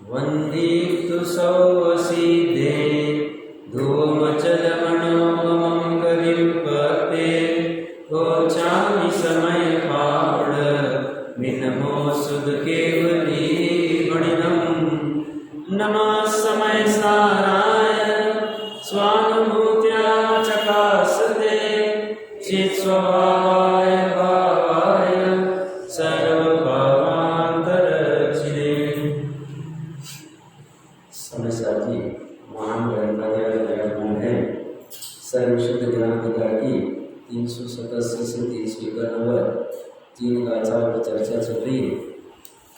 वन्दितु सौसिदे धूमचलमणोमं गतिं पते गोचामि समय पावड मिनमो सुद केवली गणिनं नमः समय साराय स्वानुभूत्या चकासते चित् स्वभावाय भावाय सर्वभावान्तरचिदे। समय साथी महान ग्रंथालय विराजमान है। सर्वशुद्ध ग्रंथिका की 387 से 391 नंबर 3 गाथाओं की चर्चा चल रही है।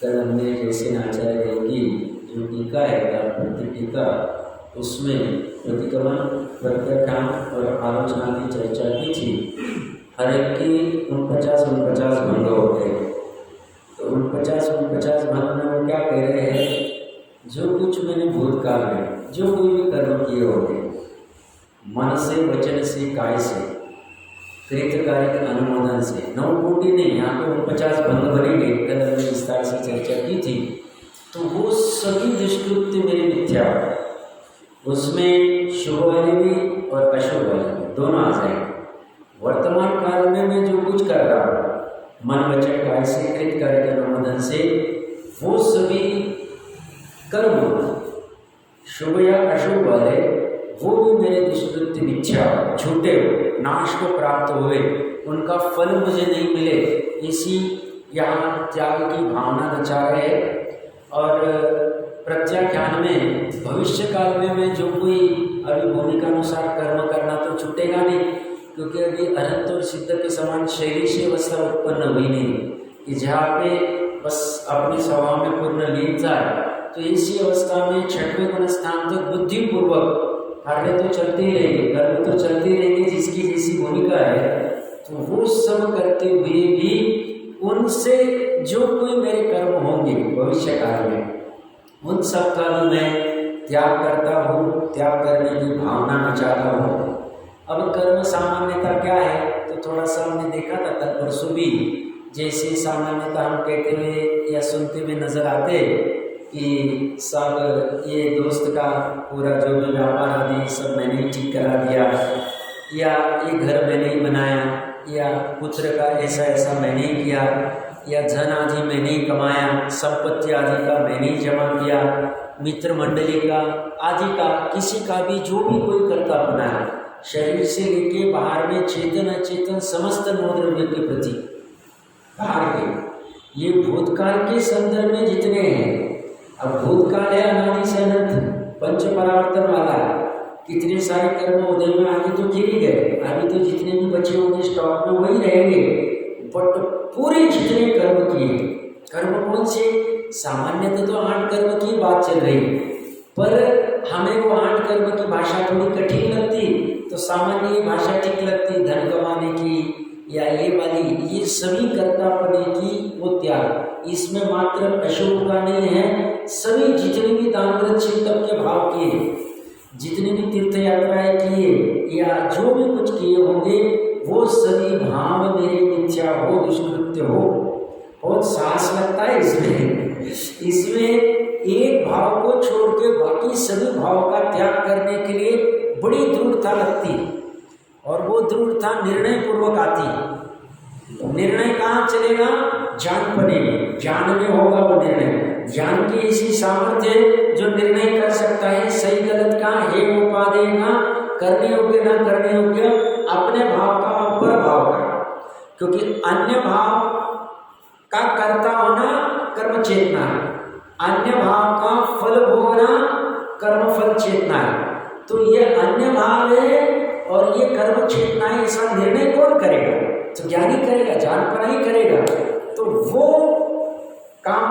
कल हमने जैसे आचार्य देव की जो टीका है तात्पर्य टीका, उसमें प्रतिक्रमण प्रत्याख्यान और आलोचना की चर्चा की थी। हर एक की 49 भंग होते हैं। तो 49 भंग में वो क्या कह रहे हैं, जो कुछ मैंने भूतकाल में जो कोई भी कर्म किए होंगे, मन से, वचन से, काय से, कृतकार्य के अनुमोदन से, 9 कोटि नहीं, यहाँ पे 49 भंग बनेंगे। कल हमने विस्तार से चर्चा की थी। तो वो सभी दुष्कृत्य मेरे मिथ्या, उसमें शुभ वाले भी और अशुभ वाले भी दोनों आ जाएंगे। वर्तमान काल में मैं जो कुछ कर रहा हूँ मन, वचन, काय से, कृतकार्य के अनुमोदन से, वो सभी कर्म शुभ या अशुभ वाले वो भी मेरे दुष्कृत्य मिथ्या, झूठे हो, नाश को प्राप्त हुए, उनका फल मुझे नहीं मिले, इसी यहाँ त्याग की भावना नचा रहे। और प्रत्याख्यान में भविष्य काल में मैं जो कोई अभी भूमिका अनुसार कर्म करना तो छूटेगा नहीं, क्योंकि अभी अनंत और सिद्ध के समान शैली से अवस्था उत्पन्न हुई नहीं कि जहाँ पे बस अपने स्वभाव में पूर्ण लीन जाए। तो इसी अवस्था में 6वें गुण स्थान तक बुद्धिपूर्वक कार्य तो चलते ही रहेंगे, कर्म तो चलते ही रहेंगे, जिसकी जैसी भूमिका है। तो वो सब करते हुए भी उनसे जो कोई मेरे कर्म होंगे भविष्य काल में, उन सब का मैं त्याग करता हूँ, त्याग करने की भावना में चाहता हूँ। अब कर्म सामान्यता क्या है, तो थोड़ा सा हमने देखा था तब परसों भी, जैसे सामान्यता हम कहते हुए या सुनते हुए नजर आते कि सब ये दोस्त का पूरा जो भी व्यापार आदि सब मैंने ठीक करा दिया, या ये घर मैंने ही बनाया, या पुत्र का ऐसा ऐसा मैंने ही किया, या धन आदि मैंने ही कमाया, संपत्ति आदि का मैंने ही जमा किया, मित्र मंडली का आदि का, किसी का भी जो भी कोई करता बनाया, शरीर से लेके बाहर में चेतन अचेतन समस्त नवद्रव्य के प्रति बाहर के, ये भूतकाल के संदर्भ में जितने हैं। अब भूतकाल है अनादि से अनंत, पंच परावर्तन वाला, कितने सारे कर्म उदय में आगे तो गिर ही गए, अभी तो जितने भी बचे होंगे स्टॉक में वही रहेंगे। बट पूरे जितने कर्म किए, कर्म कौन से, सामान्यतः तो 8 कर्म की बात चल रही है, पर हमें वो 8 कर्म की भाषा थोड़ी कठिन लगती, तो सामान्य भाषा ठीक लगती, धन कमाने की या ये वाली, ये सभी कर्तापने की वो त्याग, इसमें मात्र अशुभ का नहीं है। सभी जितने भी दानव्रत तब के भाव किए, जितनी भी तीर्थ यात्राएं किए या जो भी कुछ किए होंगे, वो सभी भाव मेरे मिथ्या हो, दुष्कृत्य हो। बहुत साहस लगता है इसमें एक भाव को छोड़ के बाकी सभी भाव का त्याग करने के लिए बड़ी दृढ़ता लगती है, और वो दृढ़ता निर्णय पूर्वक आती है। निर्णय कहाँ चलेगा, जानपने में, ज्ञान में होगा वो निर्णय। ज्ञान की ऐसी सामर्थ्य है जो निर्णय कर सकता है सही गलत का, हे उपादेय का, करने योग्य न करने योग्य, अपने भाव का और पर भाव का। क्योंकि अन्य भाव का कर्ता होना कर्म चेतना है, अन्य भाव का फल भोगना कर्म फल चेतना है। तो ये अन्य भाव है और ये कर्म चेतना है, इसका निर्णय कौन करेगा, तो ज्ञानी करेगा, जानपना ही करेगा। तो वो काम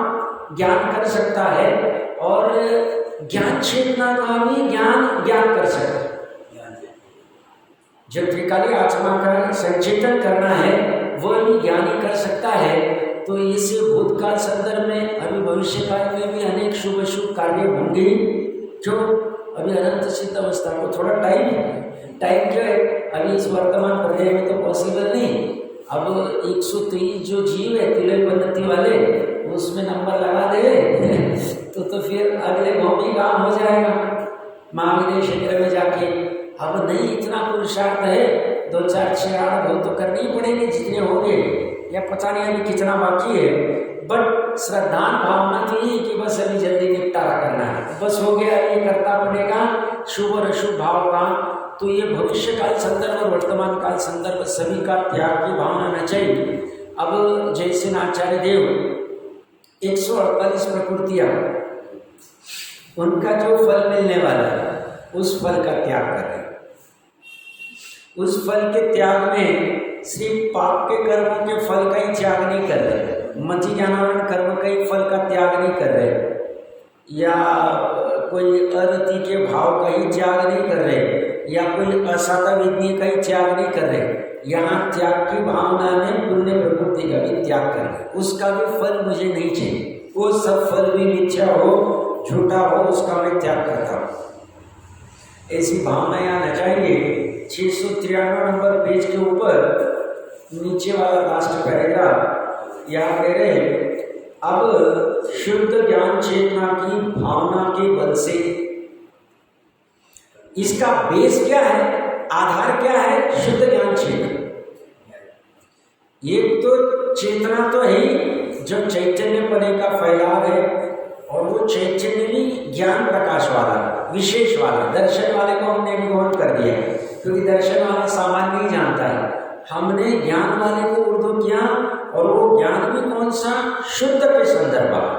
ज्ञान कर सकता है, और ज्ञान चेतना का भी ज्ञान कर सकता है। जो त्रिकाली आत्मा का संचेतन करना है वो भी ज्ञानी कर सकता है। तो इस भूतकाल संदर्भ में अभी भविष्य काल में भी अनेक शुभ शुभ कार्य होंगे, जो अभी अनंत सिद्ध अवस्था को थोड़ा टाइम जो है अभी इस वर्तमान पर्याय में तो पॉसिबल नहीं। अब 123 जो जीव है तिलक बन्नति वाले, उसमें नंबर लगा दे तो फिर अगले गाँव भी काम हो जाएगा महाविद्य क्षेत्र में जाके। अब नहीं इतना पुरुषार्थ है, 2 4 6 8 हो तो करने ही पड़ेंगे जितने होंगे, या पता नहीं अभी कितना बाकी है। बट श्रद्धान भावना तो ये कि बस अभी जल्दी निपटारा करना है, बस हो गया, ये करता पड़ेगा शुभ और अशुभ भाव का। तो ये भविष्य काल संदर्भ और वर्तमान काल संदर्भ सभी का त्याग की भावना न चाहिए। अब जैसे आचार्य देव 148 प्रकृतियां, उनका जो फल मिलने वाला है उस फल का त्याग कर रहे हैं। उस फल के त्याग में सिर्फ पाप के कर्मों के फल का ही त्याग नहीं कर रहे, मति ज्ञानावरण कर्म का ही फल का त्याग नहीं कर रहे, या कोई अरति के भाव का ही त्याग नहीं कर रहे, या कोई असाता विज्ञ का ही त्याग नहीं कर रहे। यहाँ त्याग की भावना में पुण्य प्रवृत्ति का भी त्याग कर रहे, उसका भी फल मुझे नहीं चाहिए, वो सब फल भी मिथ्या हो झूठा हो उसका मैं त्याग करता हूँ। ऐसी भावना यहाँ न चाहिए। 693 नंबर पेज के ऊपर नीचे वाला लास्ट पैराग्राफ यहाँ कह रहे, अब शुद्ध ज्ञान चेतना की भावना के बल से, इसका बेस क्या है, आधार क्या है, शुद्ध ज्ञान चेतना। एक तो चेतना तो है जो चैतन्य पने का फैलाव है, और वो चैतन्य भी ज्ञान प्रकाश वाला विशेष वाला। दर्शन वाले को हमने निगोन कर दिया क्योंकि दर्शन वाला सामान्य नहीं जानता है, हमने ज्ञान वाले को उर्दू किया। और वो ज्ञान भी कौन सा, शुद्ध के संदर्भ वाला।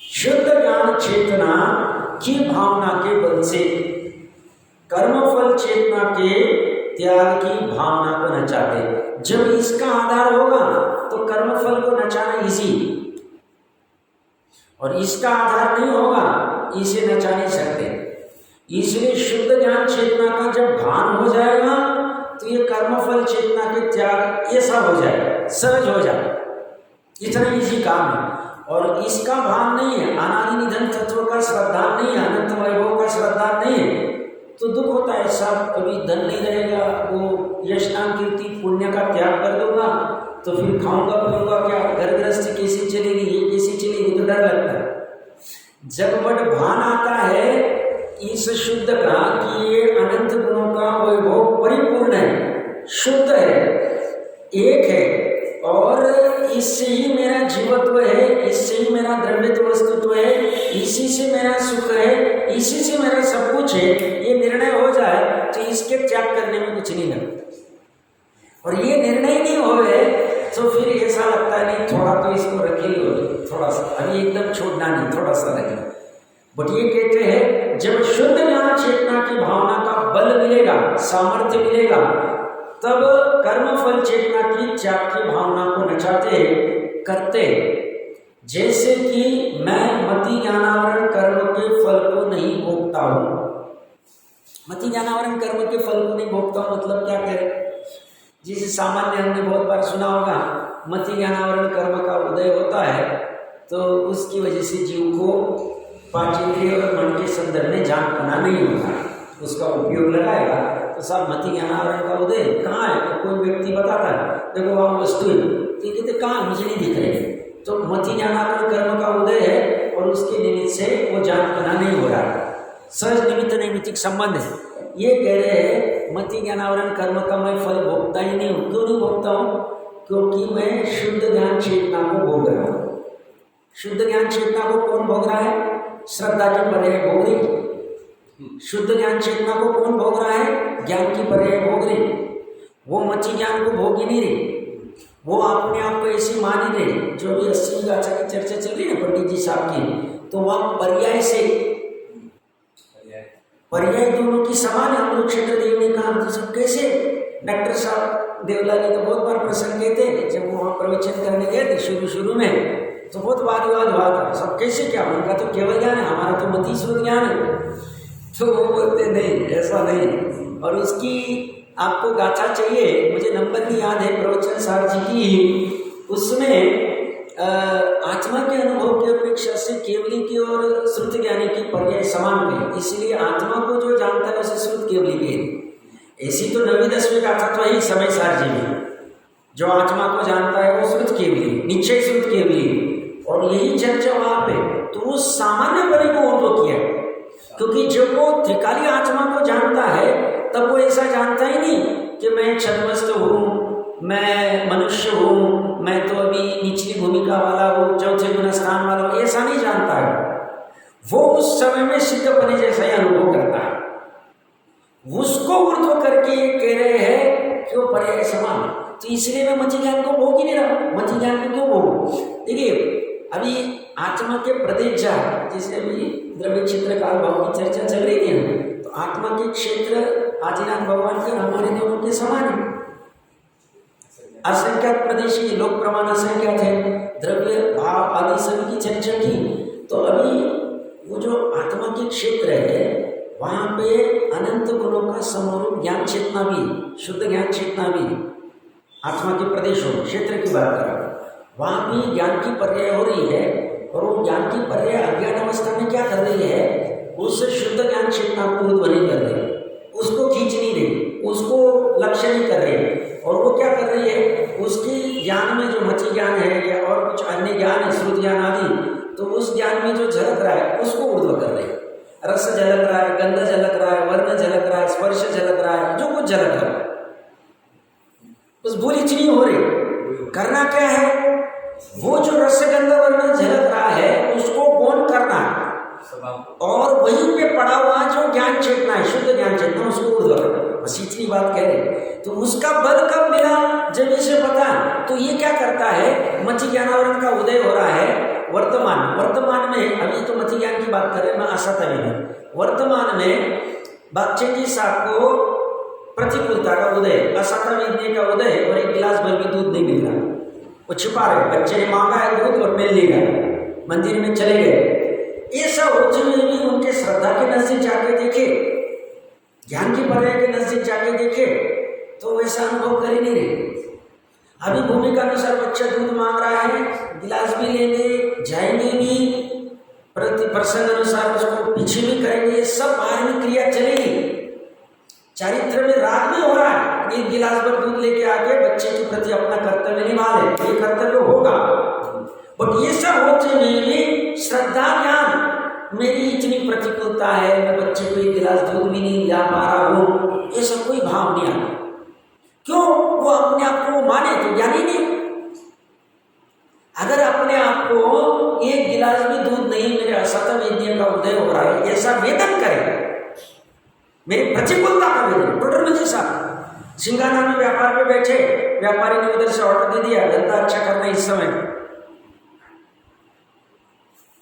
शुद्ध ज्ञान चेतना की भावना के बल से कर्मफल चेतना के त्याग की भावना को नचाते। जब इसका आधार होगा तो कर्मफल को नचाना इजी, और इसका आधार नहीं होगा इसे नचा नहीं सकते। इसलिए शुद्ध ज्ञान चेतना का जब भान हो जाएगा तो ये कर्मफल चेतना के त्याग ऐसा हो जाएगा, सहज हो जाएगा, इतना इजी काम है। और इसका भान नहीं है, अनादि निधन तत्व का श्रद्धा नहीं है, अनंत वैभव का श्रद्धा नहीं है, तो दुख होता है। सब कभी धन नहीं रहेगा, वो यश नाम कीर्ति पुण्य का त्याग कर दूंगा तो फिर खाऊंगा पीऊंगा क्या, घर गृहस्थी कैसे चलेगी, ये कैसे चलेगी, तो डर लगता है। जब बट भान आता है इस शुद्ध का कि ये अनंत गुणों का वैभव परिपूर्ण है, शुद्ध है, एक है, और इससे ही मेरा जीवत्व है, इससे ही मेरा द्रव्यत्व वस्तुत्व है, इसी से मेरा सुख है, इसी से मेरा सब कुछ है, ये निर्णय हो जाए तो इसके त्याग करने में कुछ नहीं लगता। और ये निर्णय नहीं होवे तो फिर ऐसा लगता है नहीं थोड़ा तो इसको रखेंगे, थोड़ा सा अभी एकदम छोड़ना नहीं, थोड़ा सा रखें। बट ये कहते हैं जब शुद्ध ज्ञान चेतना की भावना का बल मिलेगा, सामर्थ्य मिलेगा, तब कर्मफल चेतना की त्याग की भावना को नचाते करते। जैसे कि मैं मति ज्ञानावरण कर्म के फल को नहीं भोगता हूँ। मति ज्ञानावरण कर्म के फल को नहीं भोगता हूँ मतलब क्या कह, जिसे सामान्य हमने बहुत बार सुना होगा, मति ज्ञानावरण कर्म का उदय होता है तो उसकी वजह से जीव को पांचेंद्रिय और मन के संदर्भ में जान पाना नहीं होता, उसका उपयोग लगाएगा तो सब मति ज्ञानावरण का उदय कहाँ है। तो कोई व्यक्ति बताता है देखो वहाँ वस्तु है, तो कहते कहाँ, मुझे नहीं दिख रहे, तो मति ज्ञानावरण कर्म का उदय है और उसके निमित्त से वो जान पाना नहीं हो रहा, सहज निमित्त नैमित्तिक संबंध है। ये कह रहे हैं मति ज्ञानावरण कर्म का मैं फल भोगता ही नहीं हूँ। क्यों नहीं भोगता हूँ? क्योंकि मैं शुद्ध ज्ञान चेतना को भोग रहा हूँ। शुद्ध ज्ञान चेतना को कौन भोग रहा है? श्रद्धा की पर्याय भोग रही। शुद्ध ज्ञान चेतना को कौन भोग रहा है? ज्ञान की पर्याय भोग रही। वो मति ज्ञान को भोग ही नहीं रही, वो अपने आप को ऐसी मान ही रही। जो भी 80 गाछा की चर्चा चल रही है पंडित जी साहब की, तो वह पर्याय से, पर्याय दोनों की समान है। हम लोग क्षेत्र देव ने कहा तो सब कैसे, डॉक्टर साहब देवलाली का बहुत बार प्रसंग कहते हैं, जब वो वहाँ प्रवचन करने गए थे शुरू में तो बहुत वाद विवाद हुआ था, सब कैसे क्या, उनका तो केवल ज्ञान है, हमारा तो मति शुद्ध ज्ञान है। तो वो बोलते नहीं, ऐसा नहीं। और उसकी आपको गाथा चाहिए, मुझे नंबर नहीं याद है, प्रवचन सार जी की, उसमें आत्मा के अनुभव की अपेक्षा से केवली की और श्रुत ज्ञानी की पर्याय समान है, इसलिए आत्मा को जो जानता है उसे श्रुत केवली कहे। ऐसी तो 9वीं 10वीं गाथा तो यही समय सार जी में, जो आत्मा को जानता है वो श्रुत केवली, निश्चय श्रुत केवली, और यही चर्चा वहां पे, तो वो सामान्य परि को ऊर्ध्व किया, क्योंकि जब वो त्रिकाली आत्मा को जानता है तब वो ऐसा जानता ही नहीं कि मैं छद्मस्त हूँ, मैं मनुष्य हूँ, मैं तो अभी निचली भूमिका वाला हूँ, चौथे गुण स्थान वाला हूँ, ऐसा नहीं जानता है। वो उस समय में सिद्धपने जैसा ही अनुभव करता है। उसको ऊर्ध्व करके ये कह रहे हैं कि वो पर्याय समान, तो इसलिए मैं मति ज्ञान को भोग ही नहीं रहा। मति ज्ञान को क्यों भोगूं? देखिए, अभी आत्मा के प्रदेश जा, जैसे अभी द्रव्य क्षेत्र काल भाव की चर्चा चल रही थी, तो आत्मा के क्षेत्र आदिनाथ भगवान के हमारे दोनों के समान है। असंख्यात प्रदेश की लोक प्रमाण असंख्यात है, द्रव्य भाव आदि सभी की चर्चा की। तो अभी वो जो आत्मा के क्षेत्र है वहां पे अनंत गुणों का समरूप ज्ञान चेतना भी, शुद्ध ज्ञान चेतना भी आत्मा के प्रदेश हो, क्षेत्र की बात कर रहा हूं, वहां भी ज्ञान की पर्याय हो रही है। और वो ज्ञान की पर्याय अज्ञान अवस्था में क्या कर रही है, उससे शुद्ध ज्ञान चेतना को ऊर्ध्व नहीं कर रही, उसको खींच नहीं रही, उसको लक्ष्य नहीं कर रही है। और वो क्या कर रही है, उसकी ज्ञान में जो मति ज्ञान है या और कुछ अन्य ज्ञान है, श्रुत ज्ञान आदि, तो उस ज्ञान में जो झलक रहा है उसको ऊर्ध्व कर रही है। रस झलक रहा है, गंध झलक रहा है, वर्ण झलक रहा है, स्पर्श झलक रहा है, जो कुछ झलक रहा है, बस भूल इतनी हो रही। करना क्या है, वो जो रस गंध वर्ण झलक रहा है उसको गौण करना है, और वहीं पे पड़ा हुआ जो ज्ञान चेतना है, शुद्ध ज्ञान चेतना, उसको ऊर्ध्व करना, बस इतनी बात कह रहे। तो उसका बल कब मिला, जब इसे पता। तो ये क्या करता है, मति ज्ञानावरण का उदय हो रहा है वर्तमान में। अभी तो मति ज्ञान की बात कर रहे हैं, मैं असत में वर्तमान में बच्चे जी साहब को प्रतिकूलता का उदय, असत विद्या का उदय, और एक गिलास भर भी दूध नहीं मिल रहा, वो छिपा रहे, बच्चे ने मांगा है दूध और मिल नहीं रहा, मंदिर में चले गए। ऐसा होते हुए भी उनके श्रद्धा के नजदीक जाके देखे, ज्ञान की पर्याय के नजदीक जाके देखे, तो वैसा अनुभव कर ही नहीं रहे। अभी भूमिका अनुसार बच्चा दूध मांग रहा है, गिलास भी लेंगे, जाएंगे भी, प्रति प्रसंग अनुसार उसको पीछे भी करेंगे, सब बाहर में क्रिया चलेगी। चारित्र में राग भी हो रहा है, एक गिलास भर दूध लेके आके बच्चे के प्रति अपना कर्तव्य निभा ले, ये कर्तव्य होगा। बट ये सब होते हुए भी श्रद्धा ज्ञान, मेरी इतनी प्रतिकूलता है, मैं बच्चे को एक गिलास दूध भी नहीं ला पा रहा हूँ, ऐसा कोई भाव नहीं आता। क्यों? वो अपने आप को माने तो ज्ञानी नहीं। अगर अपने आप को एक गिलास भी दूध नहीं, मेरे असत वेद्य का उदय हो रहा है, ऐसा वेदन करे, मेरी प्रतिकूलता का वेदन। टोटल में जैसा सिंगाना में व्यापार पे बैठे, व्यापारी ने उधर से ऑर्डर दे दिया, धंधा अच्छा करना इस समय,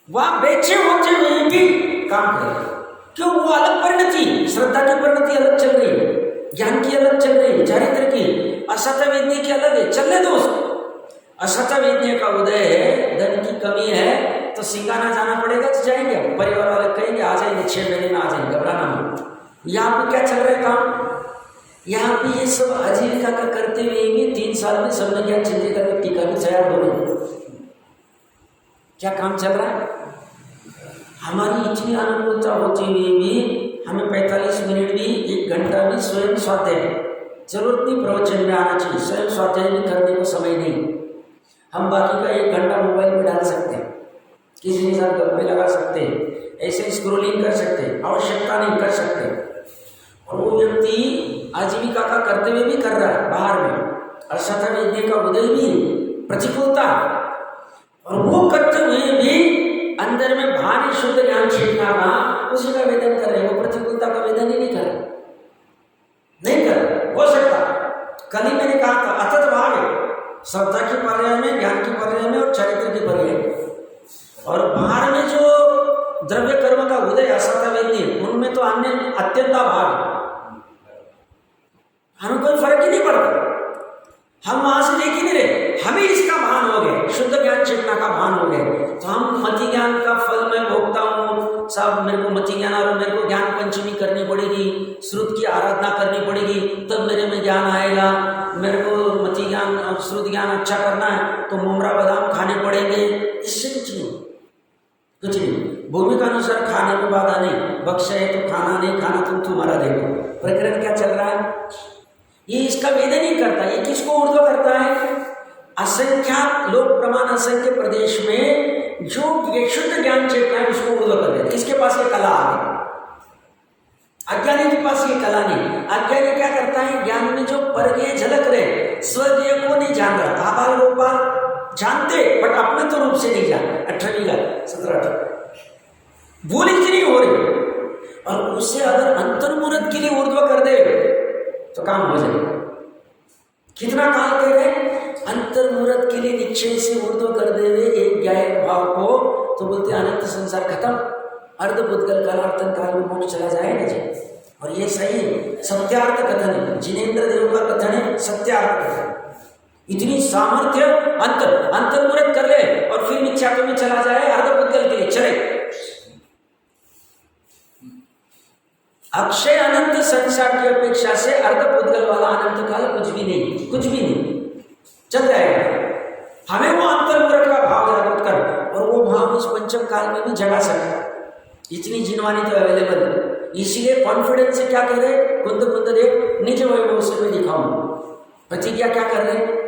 वहां बेचे होते हुए भी काम करे। क्यों? वो अलग परिणति, श्रद्धा की परिणति अलग चल रही है, ज्ञान की अलग चल रही है, चारित्र की, असत वेद्य की अलग है, चलने दो उसको। असत वेद्य का उदय है, धन की कमी है, तो सिंगाना जाना पड़ेगा, तो जाएंगे, परिवार वाले कहेंगे आ जाएंगे, 6 महीने में आ जाएंगे, घबराना मत। यहाँ पे क्या चल रहा है काम, यहाँ पे ये सब आजीविका का करते हुए भी 3 साल में सबने ज्ञान चंद्रिका का टीका भी तैयार हो रही। क्या काम चल रहा है? हमारी इतनी अनुकूलता होती हुई भी हमें 45 मिनट भी, 1 घंटा भी स्वयं स्वाध्याय, जरूरत नहीं प्रवचन में आना चाहिए, स्वयं स्वाध्याय भी करने को समय नहीं। हम बाकी का 1 घंटा मोबाइल में डाल सकते हैं, किसी के साथ गप्पे लगा सकते हैं, ऐसे स्क्रोलिंग कर सकते हैं, आवश्यकता नहीं कर सकते। और वो व्यक्ति आजीविका का करते हुए भी कर रहा है बाहर में, असत वेद्य का उदय भी, प्रतिकूलता, और वो करते हुए भी अंदर में भारी शुद्ध ज्ञान चेतना का उसी का वेदन कर रहे, वो प्रतिकूलता का वेदन ही नहीं कर रहे, नहीं कर हो सकता। कल ही मैंने कहा था, अतत भाव है श्रद्धा की पर्याय में, ज्ञान की पर्याय में और चरित्र की पर्याय में। और बाहर में जो द्रव्य कर्म का उदय असत वेद्य, उनमें तो अन्य अत्यंता भाव, हमें कोई फर्क ही नहीं पड़ता, हम वहां से देख ही नहीं रहे, हमें इसका भान हो गया, शुद्ध ज्ञान चेतना का भान हो गया। तो हम मति ज्ञान का फल मैं भोगता हूँ साहब, मेरे को मति ज्ञान और मेरे को ज्ञान पंचमी करनी पड़ेगी, श्रुत की आराधना करनी पड़ेगी, तब मेरे में ज्ञान आएगा, मेरे को मति ज्ञान और श्रुत ज्ञान अच्छा करना है तो मोमरा बादाम खाने पड़ेंगे, इससे कुछ नहीं, कुछ नहीं। भूमिका अनुसार खाने में बाधा नहीं, बख्श है तो खाना, नहीं खाना तुम तुम्हारा देखो। प्रकरण क्या चल रहा है, ये इसका वेदन नहीं करता, ये किसको ऊर्ध्व करता है? असंख्यात लोक प्रमाण असंख्य प्रदेश में जो ये शुद्ध ज्ञान चेतना है उसको ऊर्ध्व कर देते, इसके पास ये कला आ गई। अज्ञानी के पास ये कला नहीं। अज्ञानी क्या करता है, ज्ञान में जो परकीय झलक रहे, स्वर्गीय को नहीं जान रहा, आबाल गोपाल जानते बट अपने तो रूप से नहीं जानते। 18वीं का 17-18 भूल ही नहीं हो रही, और उससे अगर अंतर्मुहूर्त के लिए ऊर्ध्व कर दे तो काम हो जाएगा। कितना काल कह रहे, अंतर्मुहूर्त के लिए निश्चय से ऊर्ध्व कर दे एक ज्ञान भाव को, तो बोलते अनंत संसार खत्म, अर्धभूतगल कालार्तन काल में मोक्ष चला जाएगा जी। और ये सही सत्यार्थ कथन है, जिनेन्द्र देव का कथन है, सत्यार्थ कथन। इतनी सामर्थ्य अंतर्मुहूर्त कर ले और फिर मिथ्यात्व में चला जाए, अर्धभूतगल के लिए चले। अक्षय अनंत संसार की अपेक्षा से अर्धभूतगल वाला अनंत काल कुछ भी नहीं, कुछ भी नहीं, चल जाएगा। हमें वो अंतर्मुहूर्त का भाव जागृत कर, और वो भाव उस पंचम काल में भी जगा सकता। इतनी जिनवानी तो अवेलेबल है। इसलिए कॉन्फिडेंस से क्या कह रहे, कुंद कुंद देव निज वैभव से मैं दिखाऊं। प्रतिज्ञा क्या कर रहे,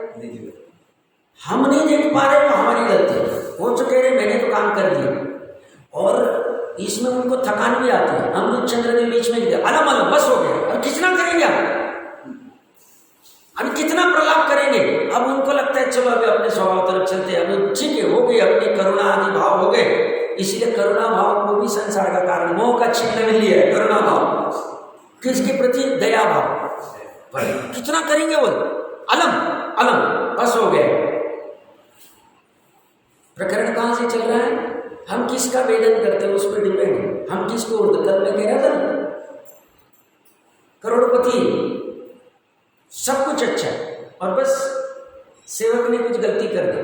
हम नहीं देख पा रहे, हमारी गलती। वो जो कह रहे मैंने तो काम कर दिया, और इसमें उनको थकान भी आती है। अमृत चंद्र के बीच में अलम अलम बस हो गया, अब कितना करेंगे, अब कितना प्रलाप करेंगे। अब उनको लगता है चलो अभी अपने स्वभाव तरफ चलते हैं, अभी ठीक है, हो गई अपनी करुणा आदि भाव हो गए। इसलिए करुणा भाव को भी संसार का कारण, मोह का चिन्ह मिल लिया है करुणा भाव, किसके प्रति दया भाव। कितना करेंगे वो, अलम अलम बस हो गए। प्रकरण कहां से चल रहा है, हम किसका वेदन करते हैं उस पर डिपेंड है। हम किसको उर्द कल में कह रहा था, करोड़पति सब कुछ अच्छा है, और बस सेवक ने कुछ गलती कर दी।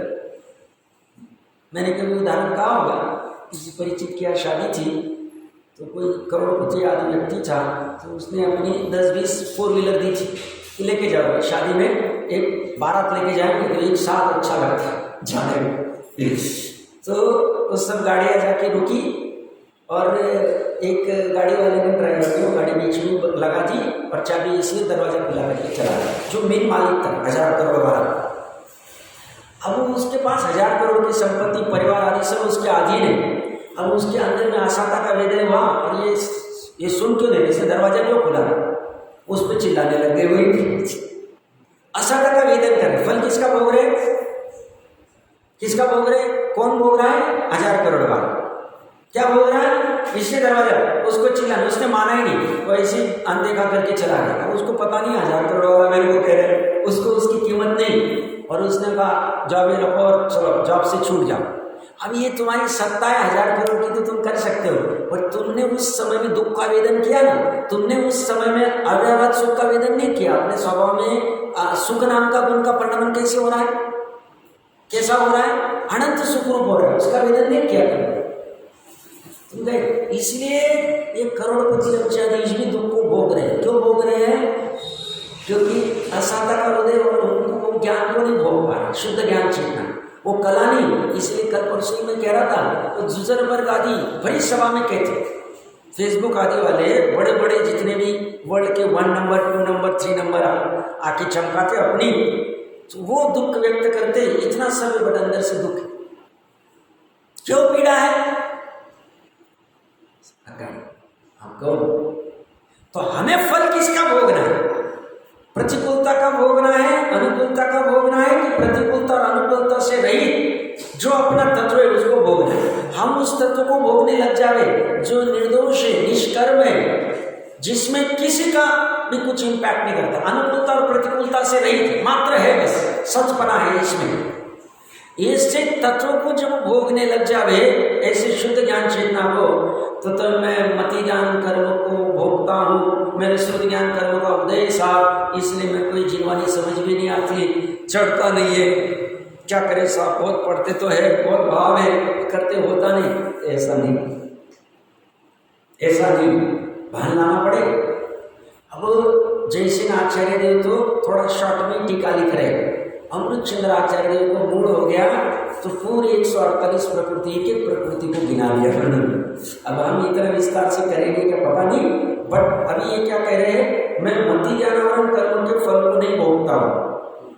मैंने कभी उदाहरण कहा होगा, किसी परिचित की शादी थी, तो कोई करोड़पति आदि व्यक्ति था, तो उसने अपनी 10-20 4 व्हीलर दी थी कि लेके जाओ शादी में, एक बारात लेके जाएंगे तो एक साथ अच्छा लगता है जाने में। तो उस सब गाड़ियाँ जाके रुकी, और एक गाड़ी वाले ने ड्राइवर को गाड़ी बीच में लगा दी, और चाबी इसलिए दरवाजा खुला करके चला गया, जो मेन मालिक था 1000 करोड़ वाला। अब उसके पास 1000 करोड़ की संपत्ति, परिवार आदि सब उसके अधीन है। अब उसके अंदर में आशाता का वेदन हुआ, और ये सुन क्यों नहीं, इसे दरवाजा क्यों खुला, उस पर चिल्लाने लग गए। वही अशाता का वेदन करे, फल किसका भोग रहे, किसका भोग रहे, कौन भोग रहा है, 1000 करोड़ वाला। क्या भोग रहा है, इससे दरवाजा, उसको चिल्लाना, उसने माना ही नहीं, वो ऐसे अनदेखा करके चला गया। उसको पता नहीं 1000 करोड़ वाला मेरे को कह रहे, उसको उसकी कीमत नहीं, और उसने कहा जॉब ये रखो और चलो जॉब से छूट जाओ। अब ये तुम्हारी सत्ता है 1000 करोड़ की, तो तुम कर सकते हो, पर तुमने उस समय में दुख का वेदन किया ना, तुमने उस समय में अव्यवहार सुख का वेदन नहीं किया। अपने स्वभाव में सुख नाम का गुण का परिणमन कैसे हो रहा है, कैसा हो रहा है, अनंत सुख रूप हो रहा है, उसका वेदन नहीं किया तुम गए। इसलिए ये करोड़पति लक्षाधीश भी दुख को भोग रहे हैं। क्यों भोग रहे हैं, क्योंकि असाता का हृदय, और उनको ज्ञान को नहीं भोग पा रहा, शुद्ध ज्ञान चेतना वो कला नहीं। इसलिए कल परसों में कह रहा था, तो जुजरबर्ग आदि बड़ी सभा में कहते, फेसबुक आदि वाले बड़े बड़े जितने भी वर्ल्ड के 1 नंबर 2 नंबर 3 नंबर आके चमकाते अपनी, तो वो दुख व्यक्त करते, इतना सब बट अंदर से दुख क्यों पीड़ा है, हमको। तो हमें फल किसका भोगना है, प्रतिकूलता का भोगना है, अनुकूलता का भोगना है, कि प्रतिकूलता और अनुकूलता से रहित जो अपना तत्व है उसको भोगना है। हम उस तत्व को भोगने लग जावे जो निर्दोष है, निष्कर्म है, जिसमें किसी का भी कुछ इम्पैक्ट नहीं करता, अनुकूलता और प्रतिकूलता से रहित मात्र है, बस सचपना है इसमें। ऐसे तत्वों को जब भोगने लग जावे, ऐसे शुद्ध ज्ञान चेतना को, तो मैं मति ज्ञान कर्म को भोगता हूँ, मेरे शुद्ध ज्ञान कर्म का उदय साहब, इसलिए मैं कोई जीवानी समझ भी नहीं आती, चढ़ता नहीं है, क्या करे साहब, बहुत पढ़ते तो है, बहुत भाव है, करते होता नहीं। ऐसा नहीं, ऐसा नहीं, भान लाना पड़े। अब जयसिंह आचार्य देव तो थोड़ा शॉर्ट में टीका लिख रहे, अमृत चंद्र आचार्य देव को मूड हो गया, तो पूरी 148 प्रकृति के प्रकृति को गिना दिया वर्णन। अब हम इतना विस्तार से करेंगे क्या पता नहीं, बट अभी ये क्या कह रहे हैं, मैं मति ज्ञान कर्म के फल को नहीं भोगता हूँ,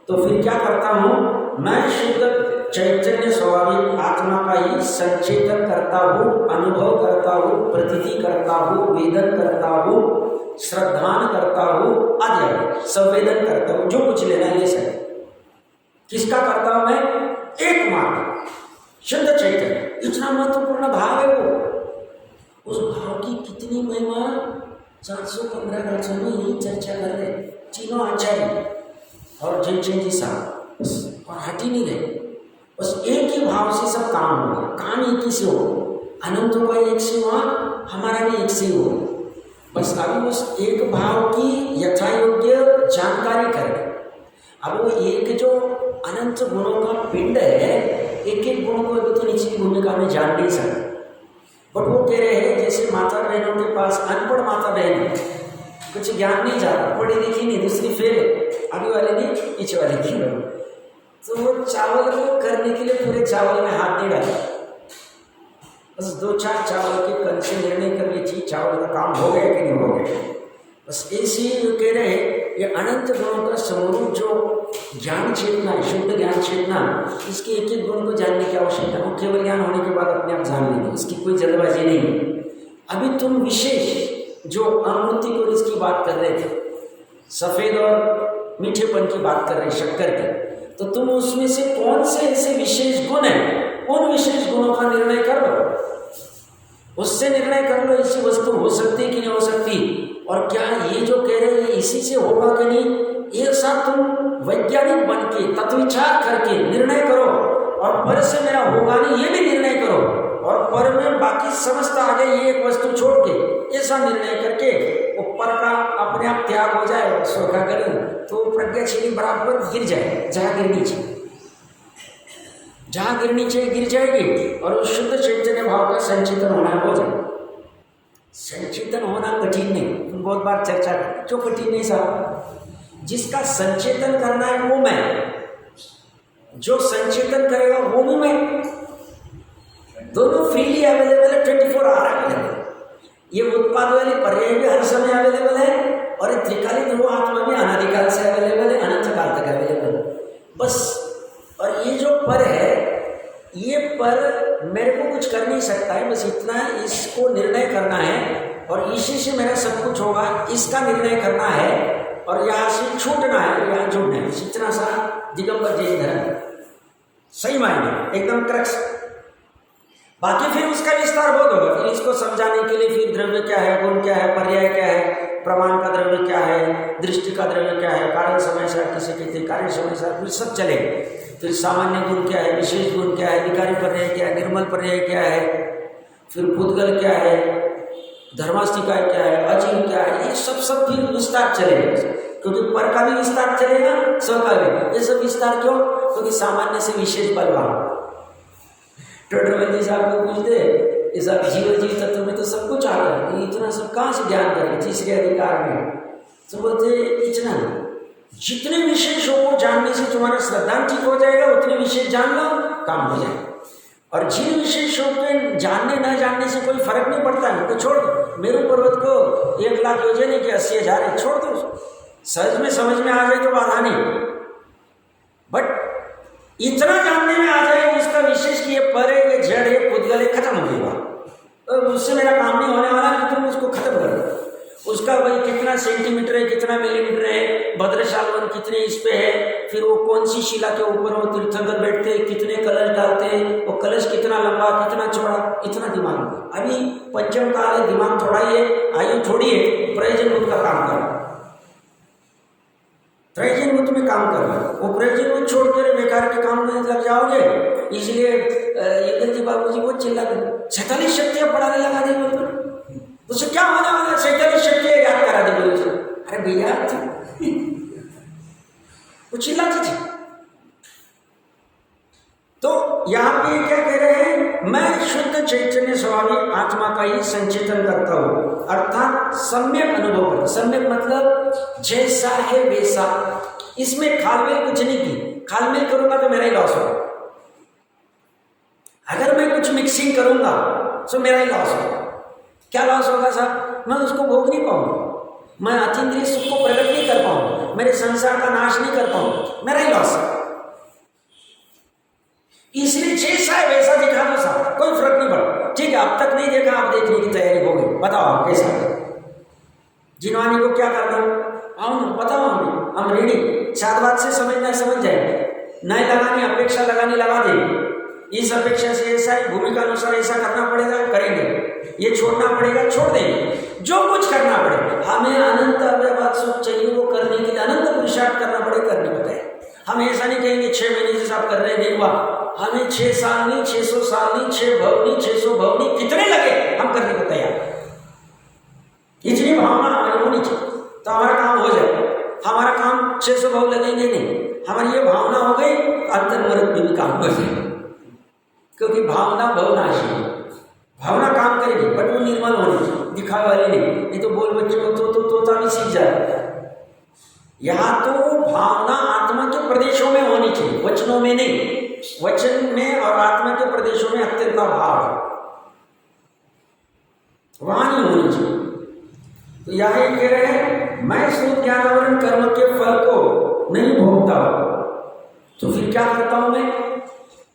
तो फिर क्या करता हूँ, मैं शुद्ध चैतन्य स्वाभाविक आत्मा का ही संचेतन करता हूँ, अनुभव करता हूँ, प्रतीति करता हूँ, वेदन करता हूँ, श्रद्धान करता हूँ, आदि संवेदन करता हूँ, जो कुछ लेना है ले सकते। किसका करता हूँ मैं? एकमात्र शुद्ध चैतन्य। इतना महत्वपूर्ण भाव है वो। उस भाव की कितनी महिमा 415 ग्रंथों में यही चर्चा कर रहे, तीनों आचार्य और जयचंद जी साहब, और हट ही नहीं रहे। बस एक ही भाव से सब काम होगा, काम एक ही से हो, अनंतों का एक से हुआ, हमारा भी एक से हो। बस अभी उस एक भाव की यथायोग्य जानकारी करें। अब वो एक जो अनंत गुणों का पिंड है, एक एक गुण को तो निश्चित भूमिका में जान नहीं सकते। बट वो कह रहे हैं जैसे माता बहनों के पास अनपढ़ माता बहन कुछ ज्ञान नहीं जाता, पढ़ी लिखी नहीं, दूसरी फेल है, आगे वाले नहीं पीछे वाले की, तो वो चावल को करने के लिए पूरे चावल में हाथ नहीं डाला, बस 2-4 चावल के कल से निर्णय कर लीजिए चावल का काम हो गया कि नहीं हो गया। बस ऐसे ही कह रहे हैं ये अनंत गुणों का समरूप जो ज्ञान चेतना है, शुद्ध ज्ञान चेतना, इसके एक एक गुण को जानने की आवश्यकता है। वो केवल ज्ञान होने के बाद अपने आप जान लेंगे, इसकी कोई जल्दबाजी नहीं। अभी तुम विशेष जो अमृति को इसकी बात कर रहे थे, सफ़ेद और मीठेपन की बात कर रहे शक्कर की, तो तुम उसमें से कौन से ऐसे विशेष गुण हैं, उन विशेष गुणों का निर्णय कर लो, उससे निर्णय कर लो ऐसी वस्तु हो सकती कि नहीं हो सकती, और क्या ये जो कह रहे हैं इसी से होगा कि नहीं। एक साथ तुम वैज्ञानिक बन के तत्विचार करके निर्णय करो, और पर से मेरा होगा नहीं ये भी निर्णय करो, और पर में बाकी समस्त आगे ये एक वस्तु छोड़ के ऐसा निर्णय करके ऊपर का अपने आप त्याग हो जाए और सोखा करें तो प्रज्ञाशीली बराबर गिर जाए, जहाँ गिरनी चाहिए, जहाँ गिरनी चाहिए गिर जाएगी, और उस शुद्ध चैतन्य भाव का संचेतन होना हो जाए। संचेतन होना कठिन नहीं, तुम बहुत बार चर्चा कर, जो कठिन नहीं साहब, जिसका संचेतन करना है वो मैं, जो संचेतन करेगा वो भी मैं, दोनों फ्रीली अवेलेबल है, 24 आवर अवेलेबल। ये उत्पाद वाली पर्याय भी हर समय अवेलेबल है, और ये त्रिकालिक ध्रुव आत्मा भी अनादिकाल से अवेलेबल है, अनंत काल तक अवेलेबल है बस। और ये जो पर है, ये पर मेरे को कुछ कर नहीं सकता है, बस इतना इसको निर्णय करना है, और इसी से मेरा सब कुछ होगा, इसका निर्णय करना है, और यहाँ से छूटना है, यहाँ जुड़ना है। इतना सा दिगंबर जैन धर्म सही मायने एकदम क्रक्स। बाकी फिर उसका विस्तार बहुत होगा, फिर इसको समझाने के लिए फिर द्रव्य क्या है, गुण क्या है, पर्याय क्या है, प्रमाण का द्रव्य क्या है, दृष्टि का द्रव्य क्या है, कारण समय सार किसे कहते हैं, कार्य समय सार, फिर सब चलेगा। फिर सामान्य गुण क्या है, विशेष गुण क्या है, विकारी पर्याय क्या है, निर्मल पर्याय क्या है, फिर पुद्गल क्या है, धर्मास्तिका क्या है, अजीव क्या है, ये सब फिर विस्तार चलेगा, क्योंकि पर का भी विस्तार चलेगा, सब का भी। ये सब विस्तार क्यों? क्योंकि सामान्य से विशेष बलवान। टोडरमल जी साहब को पूछते, इस जीव तत्व में तो सब कुछ आ गया, इतना सब कहाँ से ज्ञान करें तीसरे अधिकार में? तो बोलते इतना जितने विशेषों को जानने से तुम्हारा श्रद्धा ठीक हो जाएगा, उतने विशेष जान लो, काम हो जाएगा। और जिन विशेषों के जानने न जानने से कोई फर्क नहीं पड़ता है, तो छोड़ दो। मेरू पर्वत को 1 लाख योजने की 80,000 है, छोड़ दो, सहज में समझ में आ जाए तो बाधा नहीं। बट इतना जानने में आ जाए उसका विशेष कि ये पर है, ये जड़ है, पुद्गल है, खत्म हो गई बात। तो उससे मेरा काम नहीं होने वाला कि तुम उसको खत्म कर दो। उसका भाई कितना सेंटीमीटर है, कितना मिलीमीटर है, भद्रशाल वन कितने इस पे है, फिर वो कौन सी शिला के ऊपर वो तीर्थंकर बैठते हैं, कितने कलश डालते हैं, वो कलश कितना लंबा कितना चौड़ा, इतना दिमाग होगा। अभी पंचम काल है, दिमाग थोड़ा ही है, आयु थोड़ी है, प्रयोजन का काम करो, प्रयोजन में काम करना। वो प्रयोजन छोड़ कर बेकार के काम में लग जाओगे। इसलिए एक बाबू जी बहुत चिल्ला कर 47 शक्तियाँ पढ़ाने लगा दी बोल, उससे क्या होने वाला? 47 शक्तियाँ याद करा दी बोले। अरे भैया वो चिल्लाती थी। तो यहाँ पे क्या कह रहे हैं? मैं शुद्ध चैतन्य स्वभावी आत्मा का ही संचेतन करता हूँ, अर्थात सम्यक अनुभव करता। सम्यक मतलब जैसा है वैसा, इसमें खालमेल कुछ नहीं की। खालमेल करूंगा तो मेरा ही लॉस होगा। अगर मैं कुछ मिक्सिंग करूंगा तो मेरा ही लॉस होगा। क्या लॉस होगा साहब? मैं उसको भोग नहीं पाऊंगा, मैं अतीन्द्रिय सुख को प्रकट नहीं कर पाऊंगा, मेरे संसार का नाश नहीं कर पाऊंगा, मेरा ही लॉस है। इसलिए जैसा है वैसा दिखा दो साहब। देखने की तैयारी हो गई, बताओ आप कैसा? जिनवानी को क्या करना? आओ ना, बताओ हमें, हम रेडी। सात बात से समझना है, समझ जाए, नहीं लगानी अपेक्षा लगानी लगा देंगे। इस अपेक्षा से ऐसा है, भूमिका अनुसार ऐसा करना पड़ेगा, करेंगे। ये छोड़ना पड़ेगा, छोड़ देंगे। जो कुछ करना पड़ेगा, हमें अनंत अव्यवहार सुख चाहिए, वो करने के लिए अनंत पुरुषार्थ करना पड़ेगा, करने होता है। हम ऐसा नहीं कहेंगे 6 महीने से आप कर रहे हैं, नहीं हुआ, हमें 6 साल नहीं, 600 साल नहीं, 6 भव नहीं, 600 भव नहीं, कितने लगे हम करने को तैयार। इतनी भावना हमारी होनी चाहिए तो हमारा काम हो जाए। हमारा काम 600 भव लगेंगे नहीं, हमारी ये भावना हो गई तो अंतर्मर्त में भी काम हो जाए, क्योंकि भावना भवनाशी है। भावना काम करेगी, बट वो निर्मल होनी चाहिए, दिखावे वाली नहीं। ये तो बोल बच्चों तो भी सीख जाए। यहाँ तो भावना आत्मा के प्रदेशों में होनी चाहिए, वचनों में नहीं। वचन में और आत्मा के प्रदेशों में अत्यंत भाव है, वहां नहीं होनी चाहिए। तो यहाँ ये कह रहे हैं, मैं शुद्ध ज्ञानावरण कर्म के फल को नहीं भोगता हूं, तो फिर क्या करता हूं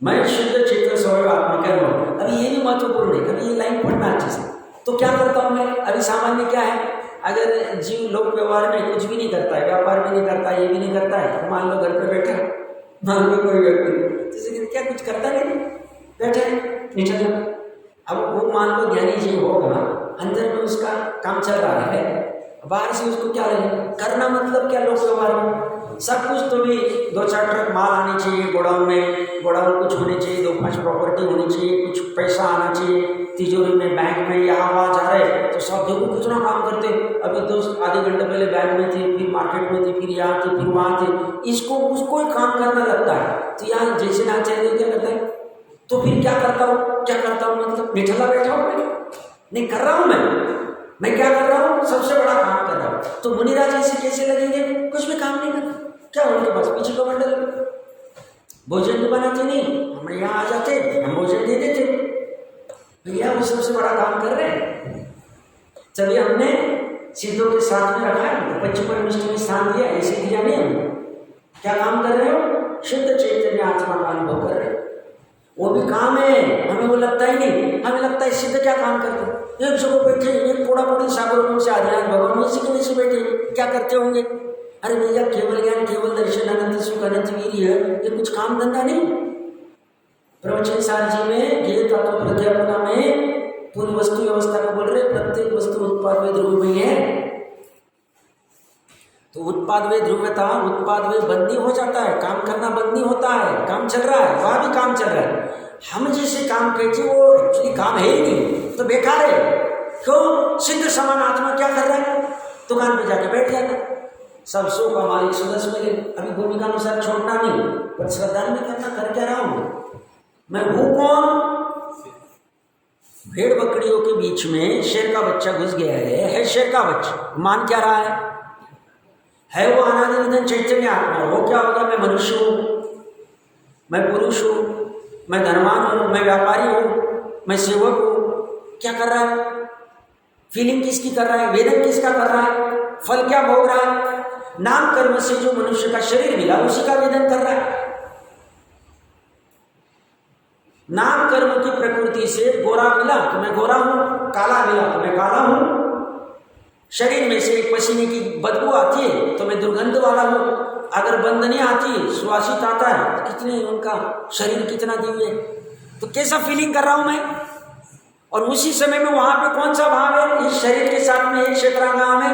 मैं शुद्ध चेतन स्वयं आत्मा कह रहा हूं। अभी ये भी महत्वपूर्ण है, अभी ये लाइन पढ़ना अच्छे से। तो क्या करता हूं मैं? अभी सामान्य क्या है, अगर जीव लोक व्यवहार में कुछ भी नहीं करता है, व्यापार भी नहीं करता है, ये भी नहीं करता है, तो मान लो घर पे बैठा, मान लो कोई व्यक्ति क्या कुछ करता नहीं, बैठे निठल्ला। अब वो मान लो ज्ञानी जीव होगा, अंदर में उसका काम चल रहा है, बाहर से उसको क्या लगे करना, मतलब क्या, लोक व्यवहार में सब कुछ तो भी 2-4 ट्रक माल आनी चाहिए, गोडाउन में गोडाउन कुछ होने चाहिए, 2-5 प्रॉपर्टी होनी चाहिए, कुछ पैसा आना चाहिए तिजोरी में, बैंक में, यहाँ वहाँ जा रहे तो सब देखो कितना काम करते। अभी आधे घंटे पहले बैंक में थे, फिर मार्केट में थे, फिर यहाँ थे, फिर वहाँ थे, इसको उसको ही काम करना लगता है। तो यहाँ जैसे ना चाहिए क्या करता है, तो फिर क्या करता हूँ, क्या करता हूँ, मतलब निठल्ला बैठा हूँ, मैं नहीं कर रहा हूँ, मैं क्या कर रहा हूँ, सबसे बड़ा काम कर रहा हूँ। तो मुनिराज ऐसे कैसे लगेंगे, कुछ भी काम नहीं करते, क्या उनके पास पीछे का मंडल, भोजन भी बनाते नहीं, हम यहाँ आ जाते, हम भोजन दे देते, भैया वो सबसे बड़ा काम कर रहे हैं। तभी हमने सिद्धों के साथ में रखा है, बच्चों को मिष्टि में स्थान दिया, ऐसे दिया नहीं हमने। क्या काम कर रहे हो, शुद्ध चैतन्य आत्मा का अनुभव कर रहे हो, वो भी काम है, हमें वो लगता ही नहीं। हमें लगता है सिद्ध क्या काम करते, एक जगह बैठे, एक पोड़ा पोड़ी सागरों से आध्यात्म भगवान इसी के वैसे बैठे क्या करते होंगे। अरे भैया केवल ज्ञान, केवल दर्शन, अनंत सुख, अनंत वीर्य, ये कुछ काम धंधा नहीं। प्रवचन सार जी में ये तत्व प्रज्ञापना में पूरी वस्तु व्यवस्था को बोल रहे, प्रत्येक वस्तु उत्पाद व ध्रुव में है। तो उत्पाद व ध्रुवता, उत्पाद व बंद नहीं हो जाता है, काम करना बंद नहीं होता है, काम चल रहा है, वहां भी काम चल रहा है। हम जैसे काम कहते वो एक्चुअली काम है ही नहीं, तो बेकार है। क्यों? सिद्ध समान आत्मा क्या कर रहा है, दुकान पे जाके बैठ जाता, सब सो का मालिक सदस्य मिले। अभी भूमिका अनुसार छोड़ना नहीं, पर श्रद्धा में करना, कर क्या रहा हूं मैं, हूं कौन, भेड़ बकरियों के बीच में शेर का बच्चा घुस गया है शेर का बच्चा, मान क्या रहा है वो अनादि निधन चैतन्य आत्मा। वो क्या होगा, मैं मनुष्य हूं, मैं पुरुष हूं, मैं धनवान हूं, मैं व्यापारी हूं, मैं सेवक हूं। क्या कर रहा है, फीलिंग किसकी कर रहा है, वेदन किसका कर रहा है, फल क्या भोग रहा है, नाम कर्म से जो मनुष्य का शरीर मिला उसी का वेदन कर रहा है। नाम कर्म की प्रकृति से गोरा मिला तो मैं गोरा हूं, काला मिला तो मैं काला हूं, शरीर में से एक पसीने की बदबू आती है तो मैं दुर्गंध वाला हूं, अगर बंद नहीं आती, सुवासित आता है, तो कितने उनका शरीर कितना दिव्य है। तो कैसा फीलिंग कर रहा हूं मैं, और उसी समय में वहां पे कौन सा भाव है, इस शरीर के साथ में एक क्षेत्रांगा में